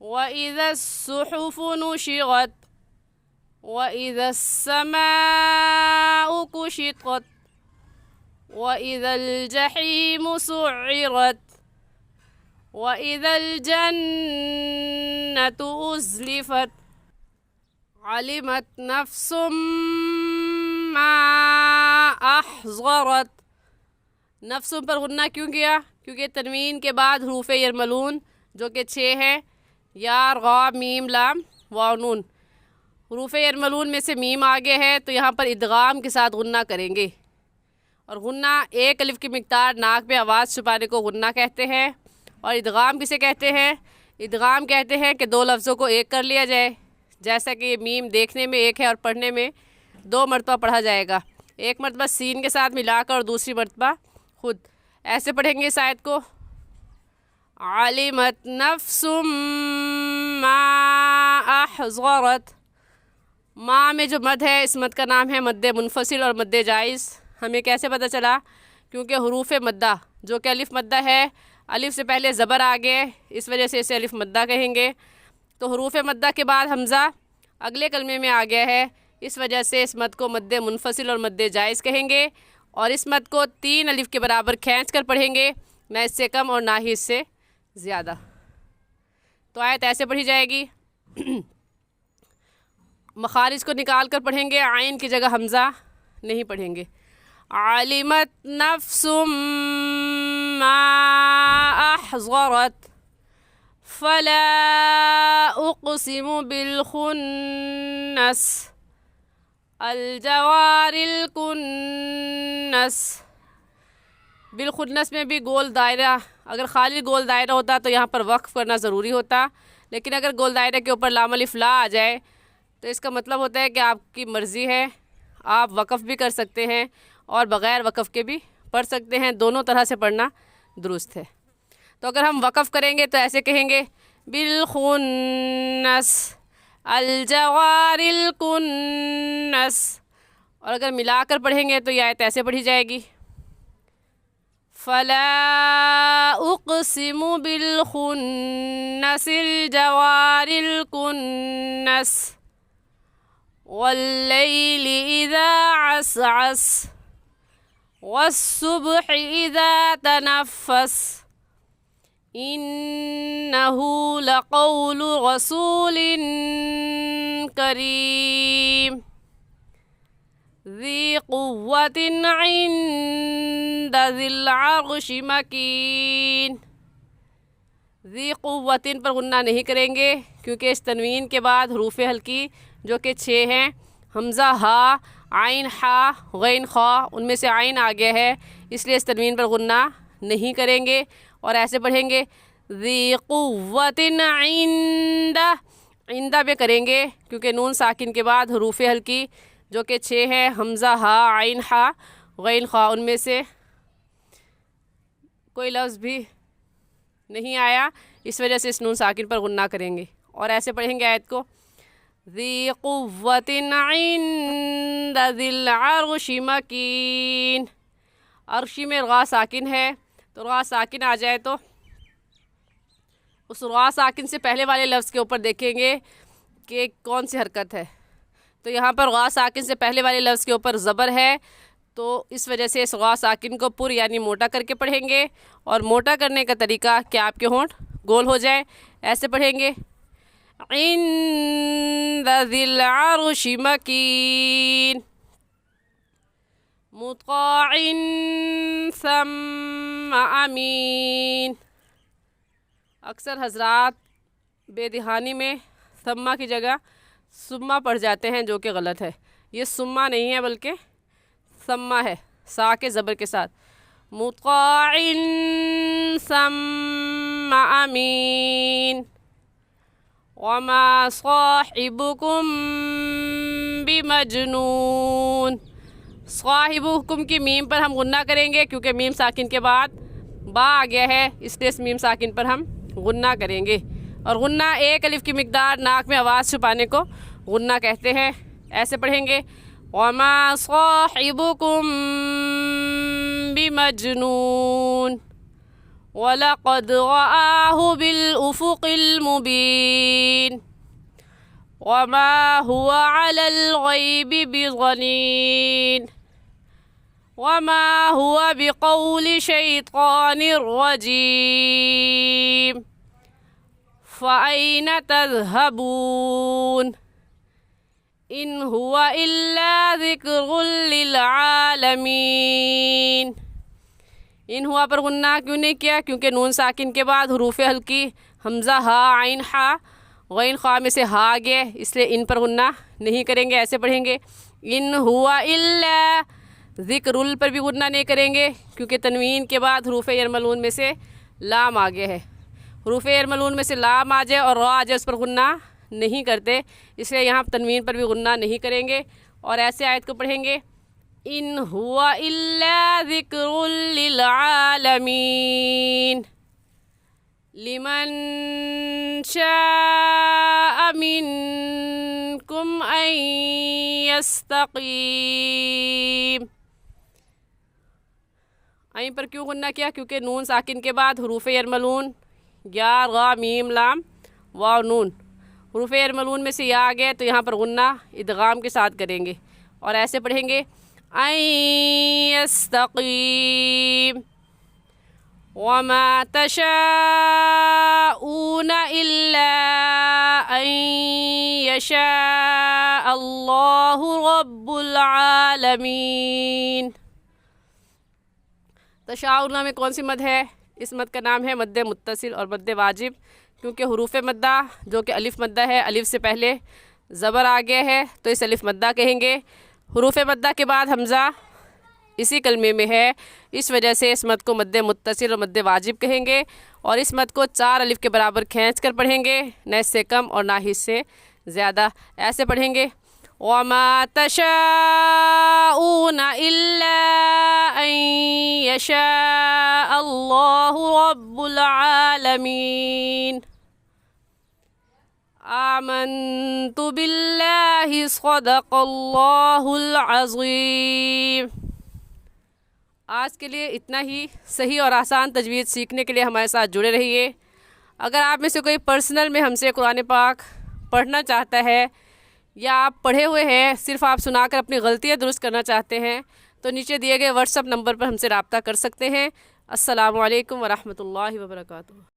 وَإِذَا الصُّحُفُ نُشِرَتْ وَإِذَا السَّمَاءُ كُشِطَتْ وَإِذَا الْجَحِيمُ سُعِّرَتْ وَإِذَا الْجَنَّةُ أُزْلِفَتْ عَلِمَتْ نَفْسٌ مَّا أَحْضَرَتْ۔ نفسوں پر غنہ کیوں کیا؟ کیونکہ تنوین کے بعد حروف یرملون جو کہ 6 ہیں، یا غا میم لام واو نون، حروف یرملون میں سے میم آگے ہے تو یہاں پر ادغام کے ساتھ غنہ کریں گے، اور غنہ ایک الف کی مقدار ناک میں آواز چھپانے کو غنہ کہتے ہیں۔ اور ادغام کسے کہتے ہیں؟ ادغام کہتے ہیں کہ 2 لفظوں کو ایک کر لیا جائے، جیسا کہ یہ میم دیکھنے میں ایک ہے اور پڑھنے میں 2 مرتبہ پڑھا جائے گا، ایک مرتبہ سین کے ساتھ ملا کر اور دوسری مرتبہ خود۔ ایسے پڑھیں گے اس آیت کو، علمت نفس ما احضرت۔ ماں میں جو مد ہے اس مد کا نام ہے مد منفصل اور مد جائز۔ ہمیں کیسے پتہ چلا؟ کیونکہ حروف مدہ جو کہ الف مدہ ہے، الف سے پہلے زبر آگے ہے، اس وجہ سے اسے الف مدہ کہیں گے، تو حروف مدہ کے بعد حمزہ اگلے کلمے میں آ گیا ہے، اس وجہ سے اس مد کو مد منفصل اور مد جائز کہیں گے، اور اس مد کو 3 الف کے برابر کھینچ کر پڑھیں گے، نہ اس سے کم اور نہ ہی اس سے زیادہ۔ تو آیت ایسے پڑھی جائے گی، مخارج کو نکال کر پڑھیں گے، عین کی جگہ حمزہ نہیں پڑھیں گے۔ علمت نفس ما احضرت فلا اقسم بالخنس الجوار الکنس۔ بالخنس میں بھی گول دائرہ، اگر خالی گول دائرہ ہوتا تو یہاں پر وقف کرنا ضروری ہوتا، لیکن اگر گول دائرہ کے اوپر لام الف لا آ جائے تو اس کا مطلب ہوتا ہے کہ آپ کی مرضی ہے، آپ وقف بھی کر سکتے ہیں اور بغیر وقف کے بھی پڑھ سکتے ہیں، دونوں طرح سے پڑھنا درست ہے۔ تو اگر ہم وقف کریں گے تو ایسے کہیں گے بالخنس الجوار الکنس، اور اگر ملا کر پڑھیں گے تو یہ آیت ایسے پڑھی جائے گی، فلا اقسم بالخنس الجوار الکنس واللیل اذا عسعس والصبح اذا تنفس انہ لقول رسول کریم ذی قوة عند ذی العرش مکین۔ ذی قوة پر غنہ نہیں کریں گے کیونکہ اس تنوین کے بعد حروف ہلکی جو کہ 6 ہیں، حمزہ ہا، عین ہا، غین خا، ان میں سے عین آ گیا ہے، اس لیے اس تنوین پر غنہ نہیں کریں گے، اور ایسے پڑھیں گے ذی قوة عند، عندہ میں کریں گے کیونکہ نون ساکن کے بعد حروف ہلکی جو کہ 6 ہے، حمزہ ہا، عین ہا، غین خا، ان میں سے کوئی لفظ بھی نہیں آیا، اس وجہ سے اس نون ساکن پر غنہ کریں گے، اور ایسے پڑھیں گے آیت کو ذی قوة عند ذی العرش مکین۔ عرشی میں را ساکن ہے، تو را ساکن آ جائے تو اس را ساکن سے پہلے والے لفظ کے اوپر دیکھیں گے کہ کون سی حرکت ہے، تو یہاں پر غا ساکن سے پہلے والے لفظ کے اوپر زبر ہے، تو اس وجہ سے اس غا ساکن کو پر یعنی موٹا کر کے پڑھیں گے، اور موٹا کرنے کا طریقہ کہ آپ کے ہونٹ گول ہو جائے، ایسے پڑھیں گے عند ذی العرش مکین مطاع ثم امین۔ اکثر حضرات بے دہانی میں ثمہ کی جگہ سما پڑھ جاتے ہیں، جو کہ غلط ہے، یہ سما نہیں ہے بلکہ ثمہ ہے، سا کے زبر کے ساتھ، مطاع ثم امین وما صاحبکم بمجنون۔ صاحبکم کی میم پر ہم غنہ کریں گے کیونکہ میم ساکن کے بعد با آ گیا ہے، اس لیے اس میم ساکن پر ہم غنہ کریں گے، اور غنہ ایک الف کی مقدار ناک میں آواز چھپانے کو غنہ کہتے ہیں، ایسے پڑھیں گے وما صاحبکم بمجنون وَلَقَدْ رَآهُ بِالْأُفُقِ الْمُبِينِ وَمَا هُوَ عَلَى الْغَيْبِ بِضَنِينٍ وَمَا هُوَ بِقَوْلِ شَيْطَانٍ رَجِيمٍ فَأَيْنَ تَذْهَبُونَ إِنْ هُوَ إِلَّا ذِكْرٌ لِلْعَالَمِينَ۔ ان ہوا پر غنہ کیوں نہیں کیا؟ کیونکہ نون ساکن کے بعد حروف ہلکی حمزہ ہا عین ہا غین خا میں سے ہا گئے، اس لیے ان پر غنہ نہیں کریں گے، ایسے پڑھیں گے ان ہوا الا، ذکر ال پر بھی غنہ نہیں کریں گے کیونکہ تنوین کے بعد حروف یرملون میں سے لام آگے ہے، حروف یرملون میں سے لام آ جائے اور را آ جائے اس پر غنہ نہیں کرتے، اس لیے یہاں تنوین پر بھی غنہ نہیں کریں گے اور ایسے آیت کو پڑھیں گے ان ہوا الا ذکر للعالمین لمن شاء منکم ان یستقیم۔ آئیں پر کیوں غنہ کیا؟ کیونکہ نون ساکن کے بعد حروف یرملون یا غا میم لام واو نون، حروف یرملون میں سے یا آ گئے تو یہاں پر غنہ ادغام کے ساتھ کریں گے اور ایسے پڑھیں گے ان یستقیم وما تشاءون الا ان یشاء اللہ رب العالمین۔ تشاؤن میں کون سی مد ہے؟ اس مد کا نام ہے مد متصل اور مد واجب، کیونکہ حروف مدہ جو کہ الف مدہ ہے، الف سے پہلے زبر آ گیا ہے تو اس الف مدہ کہیں گے، حروف مدہ کے بعد حمزہ اسی کلمے میں ہے، اس وجہ سے اس مد کو مد متصل اور مد واجب کہیں گے اور اس مد کو 4 الف کے برابر کھینچ کر پڑھیں گے، نہ اس سے کم اور نہ ہی اس سے زیادہ، ایسے پڑھیں گے وَمَا تَشَاءُونَ إِلَّا أَن يَشَاءَ اللَّهُ رَبُّ الْعَالَمِينَ۔ آمنت باللہ صدق اللہ العظیم۔ آج کے لیے اتنا ہی، صحیح اور آسان تجوید سیکھنے کے لیے ہمارے ساتھ جڑے رہیے۔ اگر آپ میں سے کوئی پرسنل میں ہم سے قرآن پاک پڑھنا چاہتا ہے یا آپ پڑھے ہوئے ہیں، صرف آپ سنا کر اپنی غلطیاں درست کرنا چاہتے ہیں تو نیچے دیے گئے واٹس ایپ نمبر پر ہم سے رابطہ کر سکتے ہیں۔ السلام علیکم ورحمۃ اللہ وبرکاتہ۔